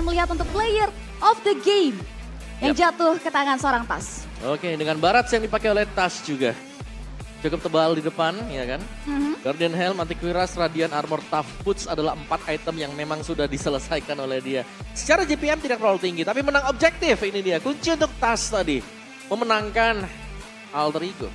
akan melihat untuk player of the game yang jatuh ke tangan seorang Tas. Oke, dengan barat yang dipakai oleh Tas juga. Cukup tebal di depan, ya kan? Guardian Helm, Antiquiras, Radiant Armor, Tough Boots adalah 4 item yang memang sudah diselesaikan oleh dia. Secara GPM tidak terlalu tinggi, tapi menang objektif ini dia. Kunci untuk Tas tadi, memenangkan Alter Ego.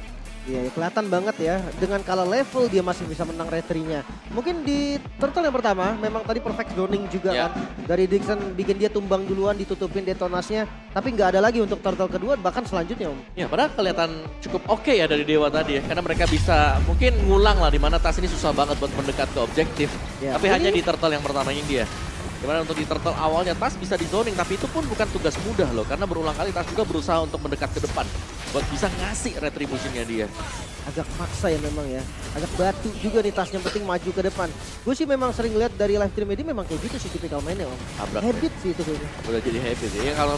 Iya, ya, kelihatan banget ya. Dengan kalah level dia masih bisa menang retrinya. Mungkin di turtle yang pertama memang tadi perfect zoning juga kan. Dari Dixon bikin dia tumbang duluan, ditutupin detonasnya. Tapi nggak ada lagi untuk turtle kedua bahkan selanjutnya Om. Ya, padahal kelihatan cukup oke ya dari Dewa tadi ya. Karena mereka bisa mungkin ngulang lah di mana Tas ini susah banget buat mendekat ke objektif. Ya, Tapi hanya di turtle yang pertama ini dia. Dimana untuk di turtle awalnya Tas bisa di zoning, tapi itu pun bukan tugas mudah loh. Karena berulang kali Tas juga berusaha untuk mendekat ke depan. Buat bisa ngasih retribusinya dia. Agak maksa ya memang ya. Agak batu juga nih Tas, yang penting maju ke depan. Gue sih memang sering lihat dari live stream ini memang kayak gitu sih tipikal mainnya Om. Tabrak, Habit sih itu kayaknya. udah jadi habit ya. Kalau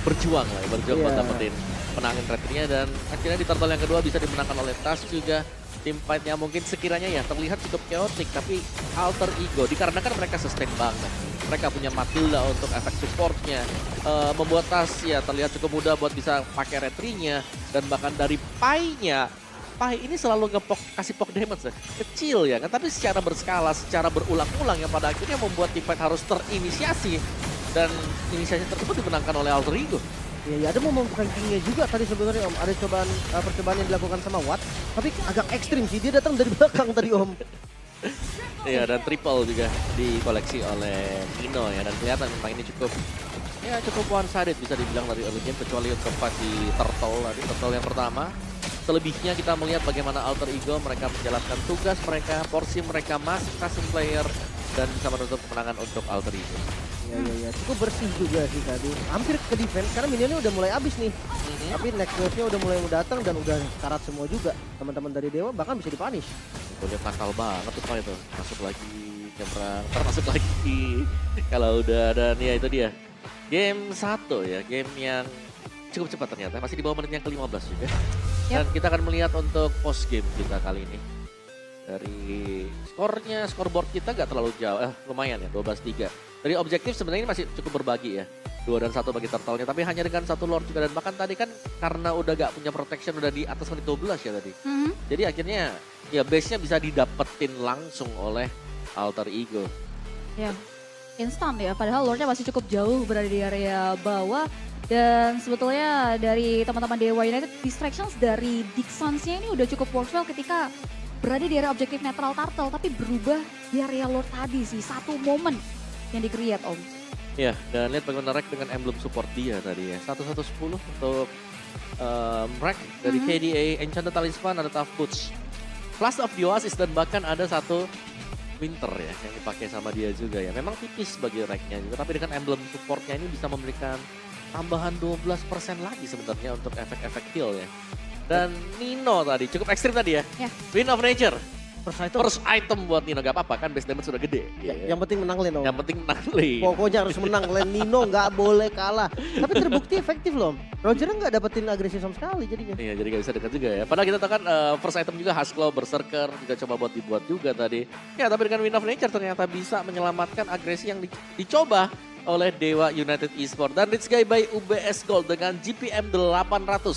berjuang lah, berjuang buat dapetin menangin retrinya. Dan akhirnya di turtle yang kedua bisa dimenangkan oleh Tas juga. Tim fight-nya mungkin sekiranya ya terlihat cukup chaotic, tapi Alter Ego dikarenakan mereka sustain banget. Mereka punya Matilda untuk efek supportnya, membuat Tas ya terlihat cukup mudah buat bisa pakai retrinya. Dan bahkan dari Pai-nya, Pai ini selalu kasih poke damage ya. Kecil ya kan, tapi secara berskala, secara berulang-ulang yang pada akhirnya membuat tim fight harus terinisiasi. Dan inisiasi tersebut dimenangkan oleh Alter Ego. Iya, ada momen rankingnya juga tadi sebenarnya Om. Ada percobaan yang dilakukan sama Watt, tapi agak ekstrim sih, dia datang dari belakang tadi Om. Iya, dan triple juga dikoleksi oleh Nino ya, dan kelihatan memang ini cukup one sided bisa dibilang dari early game, kecuali untuk pas di turtle yang pertama. Selebihnya kita melihat bagaimana Alter Ego mereka menjalankan tugas mereka, porsi mereka masing-masing player, dan bisa menutup kemenangan untuk Alter Ego. Iya, cukup bersih juga sih tadi. Hampir ke defense karena minionnya udah mulai habis nih. Tapi next wave-nya udah mulai datang dan udah karat semua juga. Teman-teman dari Dewa bahkan bisa dipunish. Udah nakal banget tuh Pai itu. Masuk lagi Kemrang, masuk lagi kalau udah, dan ya itu dia. Game 1 ya, game yang cukup cepat ternyata. Masih di bawah menit yang ke-15 juga. Dan kita akan melihat untuk post game kita kali ini. Dari skornya, scoreboard kita gak terlalu jauh, lumayan ya, 12-3. Dari objektif sebenarnya ini masih cukup berbagi ya. 2 dan 1 bagi turtle-nya, tapi hanya dengan 1 lord juga. Dan bahkan tadi kan karena udah gak punya protection, udah di atas menit 12 ya tadi. Jadi akhirnya ya base-nya bisa didapetin langsung oleh Alter Ego. Ya, instan ya, padahal lordnya masih cukup jauh berada di area bawah. Dan sebetulnya dari teman-teman Dewa United, distractions dari Dixons-nya ini udah cukup worthwhile ketika berada di area objektif netral turtle, tapi berubah di area lord tadi sih. Satu momen yang di-create Om. Ya, dan lihat bagaimana Rek dengan emblem support dia tadi ya. 1-1-10 untuk Rek dari KDA, Enchanted Talisman, ada Tough Boots. Flash of the Oasis, dan bahkan ada satu Winter ya yang dipakai sama dia juga ya. Memang tipis bagi Reknya juga, tapi dengan emblem supportnya ini bisa memberikan tambahan 12% lagi sebenarnya untuk efek-efek heal ya. Dan Nino tadi cukup ekstrim tadi ya. Wind of Nature. First item buat Nino, gak apa-apa kan base damage sudah gede. Yang penting menang lane Om. Yang penting menang lane. Pokoknya harus menang lane, Nino nggak boleh kalah. Tapi terbukti efektif loh. Roger nggak dapetin agresi sama sekali jadinya. Iya, jadi gak bisa dekat juga ya. Padahal kita tahu kan first item juga Husklaw, Berserker juga coba buat dibuat juga tadi. Ya, tapi dengan Wind of Nature ternyata bisa menyelamatkan agresi yang dicoba oleh Dewa United Esports. Dan Rich Guy by UBS Gold dengan GPM 855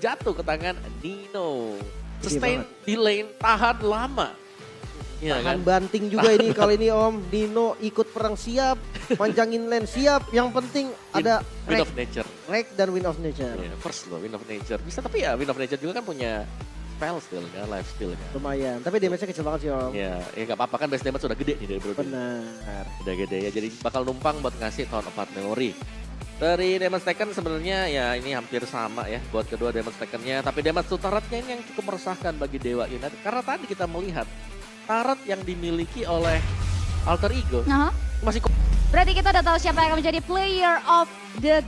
jatuh ke tangan Nino. Sustain di lane, tahan lama. Ya, Tahan kan? banting juga ini kali ini Om. Nino ikut perang siap, panjangin lane siap. Yang penting ada Wind of Nature. Rek dan Wind of Nature. Yeah, first loh, Wind of Nature. Bisa, tapi ya Wind of Nature juga kan punya spell still kan, life steal kan. Lumayan, tapi damage-nya kecil banget sih Om. Ya gak apa-apa kan base damage sudah gede nih dari Brody. Benar. Udah gede ya, jadi bakal numpang buat ngasih Town of Heart Memory. Dari damage taken sebenarnya ya ini hampir sama ya buat kedua damage taken-nya. Tapi damage to turret-nya ini yang cukup meresahkan bagi Dewa United. Karena tadi kita melihat turret yang dimiliki oleh Alter Ego masih Berarti kita udah tahu siapa yang akan menjadi player of the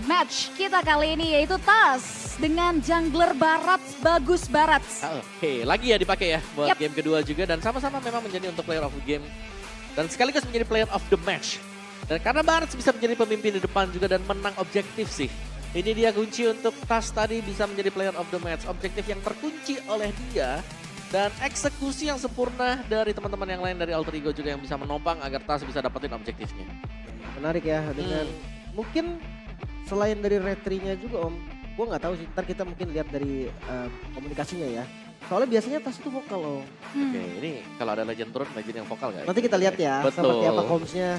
match kita kali ini, yaitu Tas dengan jungler barat, bagus barat. Oke, lagi ya dipakai ya buat game kedua juga. Dan sama-sama memang menjadi untuk player of the game. Dan sekaligus menjadi player of the match. Dan karena Barat bisa menjadi pemimpin di depan juga dan menang objektif sih. Ini dia kunci untuk Tas tadi bisa menjadi player of the match. Objektif yang terkunci oleh dia. Dan eksekusi yang sempurna dari teman-teman yang lain dari Alter Ego juga yang bisa menopang agar Tas bisa dapetin objektifnya. Menarik ya dengan mungkin selain dari retrinya juga Om. Gue nggak tahu sih, ntar kita mungkin lihat dari komunikasinya ya. Soalnya biasanya Tas itu vokal Om. Oke, ini kalau ada legend turun, legend yang vokal nggak? Nanti kita lihat ya Betul. seperti apa komsnya.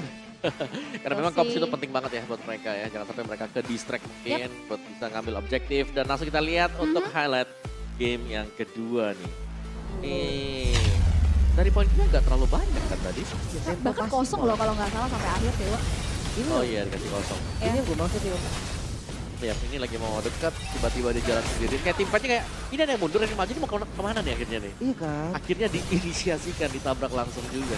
Karena memang kops itu penting banget ya buat mereka ya. Jangan sampai mereka ke distract mungkin buat bisa ngambil objektif. Dan langsung kita lihat untuk highlight game yang kedua nih. Nih, dari poinnya nggak terlalu banyak kan tadi. Bahkan kosong loh kalau nggak salah sampai akhir Dewa. Ini Oh iya, dikasih kosong. Ya. Ini yang gue maksud nih Om. Ya, ini lagi mau dekat, tiba-tiba dia jalan sendiri. Kayak tim fightnya kayak, ini ada yang mundur, ada yang maju, ini mau kemana nih akhirnya nih? Iya kan. Akhirnya diinisiasikan, ditabrak langsung juga.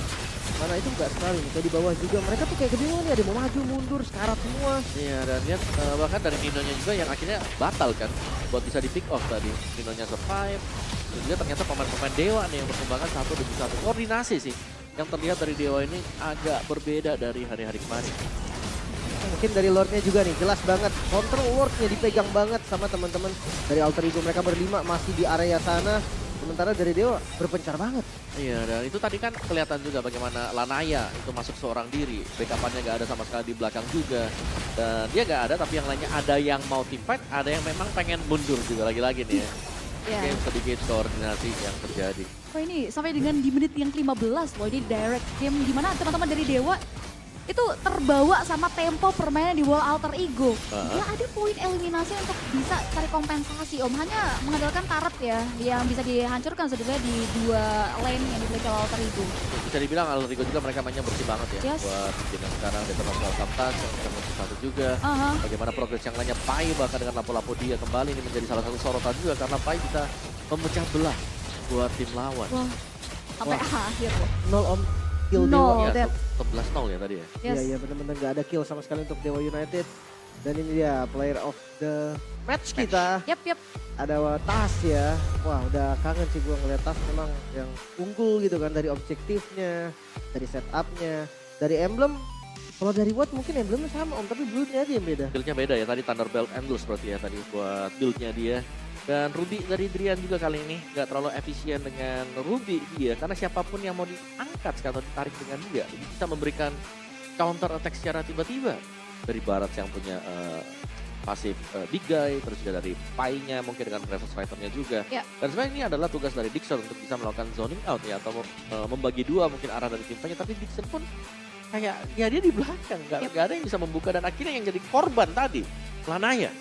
Mana itu nggak sekali nih, kayak di bawah juga. Mereka tuh kayak kebingungan ya, ada yang mau maju, mundur, sekarat semua. Iya, dan lihat bahkan dari Ninonya juga yang akhirnya batal kan. Buat bisa di pick off tadi. Ninonya survive. Dan juga ternyata pemain-pemain Dewa nih yang berkembangkan satu demi satu. Koordinasi sih. Yang terlihat dari Dewa ini agak berbeda dari hari-hari kemarin. Mungkin dari Lordnya juga nih, jelas banget. Counter Lordnya dipegang banget sama teman-teman dari Alter Ego. Mereka berlima masih di area sana. Sementara dari Dewa berpencar banget. Iya, dan itu tadi kan kelihatan juga bagaimana Lanaya itu masuk seorang diri. Backup-nya nggak ada sama sekali di belakang juga. Dan dia nggak ada, tapi yang lainnya ada yang mau team fight, ada yang memang pengen mundur juga lagi-lagi nih ya. Ya. Mungkin sedikit koordinasi yang terjadi. Oh ini sampai dengan di menit yang 15 loh, ini direct game di mana teman-teman dari Dewa itu terbawa sama tempo permainan di wall Alter Ego. Nggak ada poin eliminasi untuk bisa cari kompensasi Om. Hanya mengandalkan turret ya yang bisa dihancurkan sebetulnya di dua lane yang dimiliki oleh Alter Ego. Bisa dibilang Alter Ego juga mereka mainnya bersih banget ya. Yes. Buat game yang sekarang Detonation Samtas yang bisa satu juga. Bagaimana progres yang lainnya Pai bahkan dengan lampu-lampu dia kembali ini menjadi salah satu sorotan juga karena Pai bisa memecah belah buat tim lawan. Wah, sampai akhir loh. 0 Om. Kill No. Dewa. Ya, Dead. 11-0 ya tadi ya. Yes. Iya, bener-bener gak ada kill sama sekali untuk Dewa United. Dan ini dia player of the match kita. Yap. Ada Tas ya. Wah udah kangen sih gue ngeliat Tas memang yang unggul gitu kan. Dari objektifnya, dari setupnya, dari emblem. Kalau dari Watt mungkin emblemnya sama Om, tapi build-nya aja yang beda. Build-nya beda ya, tadi Thunderbelt Endless berarti ya tadi buat build-nya dia. Dan Ruby dari Drian juga kali ini nggak terlalu efisien dengan Ruby dia. Karena siapapun yang mau diangkat atau ditarik dengan dia, bisa memberikan counter attack secara tiba-tiba. Dari Barat yang punya pasif Big Guy, terus juga dari Pai-nya mungkin dengan Reverse Fighter-nya juga. Ya. Dan sebenarnya ini adalah tugas dari Dixon untuk bisa melakukan zoning out ya, atau membagi dua mungkin arah dari tim Pai-nya. Tapi Dixon pun kayak ya dia di belakang, nggak ada yang bisa membuka dan akhirnya yang jadi korban tadi Lanaya.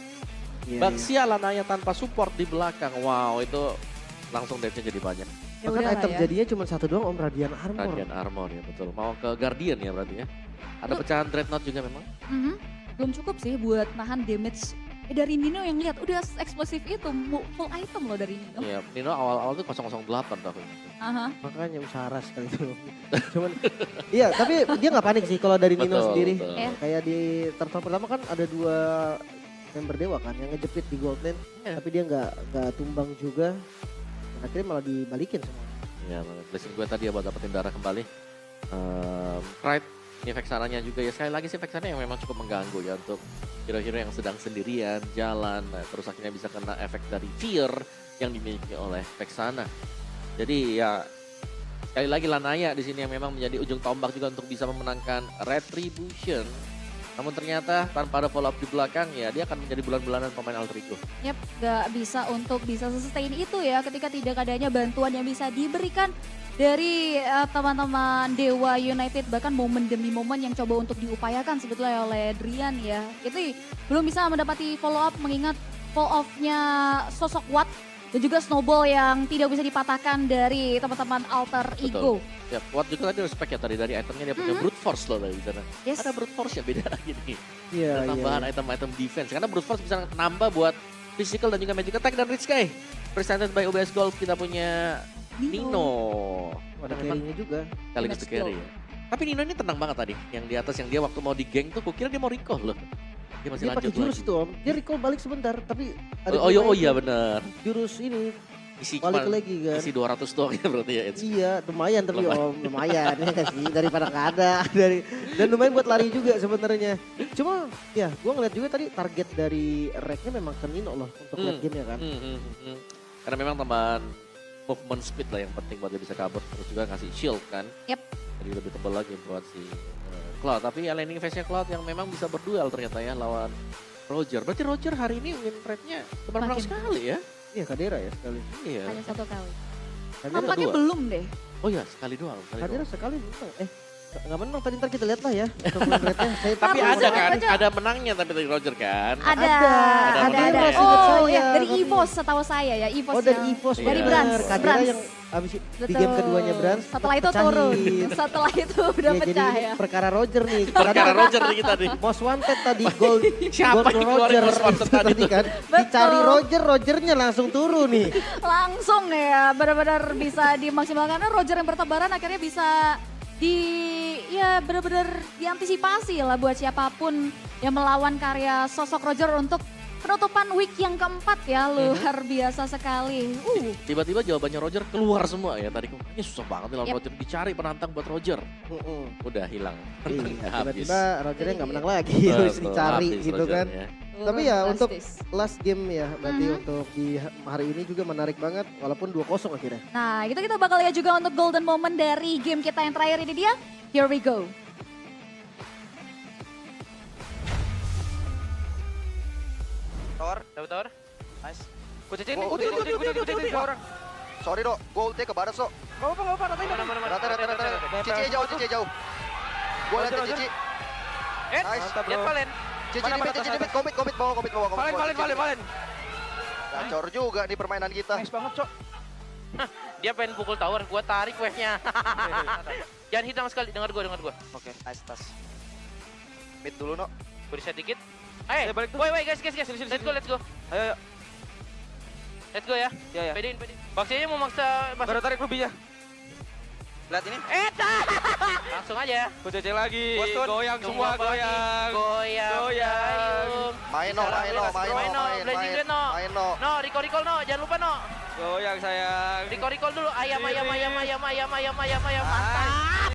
Iya, Baxia Lanaya tanpa support di belakang, wow itu langsung death-nya jadi banyak. Ya Bahkan udahlah item ya. jadinya cuma satu doang Om, Radiant Armor. Radiant Armor ya betul, mau ke Guardian ya berarti ya. Ada pecahan Dreadnought juga memang. Belum cukup sih buat nahan damage dari Nino yang lihat udah eksplosif itu full item loh dari Nino. Iya, Nino awal-awal tuh 008 tuh aku ingat. Aha. Makanya usaha sekali itu. Cuman iya, tapi dia nggak panik sih kalau dari Nino Betul, sendiri. betul. Ya. Kayak di turtle pertama kan ada dua member Dewa kan yang ngejepit di gold lane, Iya. tapi dia nggak tumbang juga. Dan akhirnya malah dibalikin semua. Ya, blessing gue tadi ya buat dapetin darah kembali. Pride, ini Vexananya juga ya. Sekali lagi sih Vexana yang memang cukup mengganggu ya untuk hero-hero yang sedang sendirian, jalan. Nah, terus akhirnya bisa kena efek dari fear yang dimiliki oleh Vexana. Jadi ya sekali lagi Lanaya di sini yang memang menjadi ujung tombak juga untuk bisa memenangkan Retribution. Namun ternyata tanpa ada follow up di belakang ya dia akan menjadi bulan-bulanan pemain Alter Ego. Yap, gak bisa untuk bisa sustain itu ya ketika tidak adanya bantuan yang bisa diberikan dari teman-teman Dewa United, bahkan momen demi momen yang coba untuk diupayakan sebetulnya oleh Drian ya. Itu belum bisa mendapati follow up mengingat fall off-nya sosok Watt dan juga snowball yang tidak bisa dipatahkan dari teman-teman Alter Ego. Ya, Watt juga tadi respect ya tadi dari itemnya dia punya brute force loh dari sana. Yes. Ada brute force ya beda lagi nih. Iya, Dan tambahan item-item defense karena brute force bisa nambah buat physical dan juga magic attack dan Rich Guy. Presented by OBS Gold kita punya Nino. Ada Memang carry-nya juga. sekaligus the carry ya. Tapi Nino ini tenang banget tadi. Yang di atas yang dia waktu mau di geng tuh kukira dia mau recall loh. Dia masih Dia pakai lanjut jurus lagi. itu Om. Dia recall balik sebentar, tapi ada Oh pemain iya bener. jurus ini Isi balik cuma lagi kan. isi 200 doang ya berarti ya. It's- Iya, lumayan tapi Om, lumayan ya kan sih daripada nggak ada dan lumayan buat lari juga sebenarnya. Cuma ya, gua ngeliat juga tadi target dari Reknya memang ke Nino loh untuk late game ya kan. Karena memang tambahan movement speed lah yang penting buat dia bisa kabur. Terus juga ngasih shield kan. Yep. Jadi lebih tebal lagi buat si Cloud, tapi laning phase-nya Cloud yang memang bisa berduel ternyata ya lawan Roger. Berarti Roger hari ini win rate-nya menang Makin. sekali ya? Iya Kadera ya sekali. Iya. Hanya 1 kali. Kadera, Nampaknya dua. belum deh. Oh iya, sekali doang. Kadera sekali menang. Nggak menang tadi, ntar kita lihat lah ya. Untuk win rate-nya. Tapi Harus ada kan, baca. ada menangnya tapi dari Roger kan. Ada. Ada. Oh Saya, ya, dari tapi- EVOS setahu saya ya. EVOS Oh dari yang- EVOS. Dari Iya. Brans. Kadera Brans. yang abis di Betul. game keduanya Brans. Setelah itu pecahin. turun. Setelah itu udah Ya, pecah jadi ya. perkara Roger nih. Perkara Roger nih kita nih. Most wanted tadi gold. Siapa gold yang keluarin Roger most wanted tadi kan. Dicari Roger, Rogernya langsung turun nih. Langsung ya, benar-benar bisa dimaksimalkan. Karena Roger yang bertebaran akhirnya bisa benar-benar diantisipasi lah buat siapapun yang melawan karya sosok Roger untuk penutupan week yang keempat ya. Luar biasa sekali. Tiba-tiba jawabannya Roger keluar semua ya. Tadi kayaknya susah banget nih lawan Yep. Roger. Dicari penantang buat Roger. Udah hilang. Iya, Habis. tiba-tiba Rogernya nggak menang lagi, Betul, harus dicari habis gitu kan. Rogernya. Tapi ya untuk Drastis. last game ya, berarti untuk di hari ini juga menarik banget, walaupun 2-0 akhirnya. Nah, itu kita bakal lihat juga untuk golden moment dari game kita yang terakhir ini dia. Here we go. Tower, dapat tower. Nice. Kucicin, Oh, kucicin orang. Sorry dok, gue ulti ke barat sok. Gak apa-apa, ratain. Rata. Cici jauh. Gue liat Cici. Nice. Lihat Valen. Cici di mid, komit bawah. Valen. Gacor juga nih permainan kita. Nice banget, Cok. Dia pengen pukul tower, gua tarik wave-nya. Jangan hit sama sekali, dengar gua. Oke, nice tas. Mid dulu no. Gua reset dikit. Woi guys. Let's go. Ayo. Let's go ya. Iya. Pedein. Baksinya mau maksa baru tarik rubinya. Lihat ini. Langsung aja. Kucing lagi. Goyang semua, goyang. Main no. No, recall no, jangan lupa no. Goyang sayang. Recall dulu. Ayam. Mantap.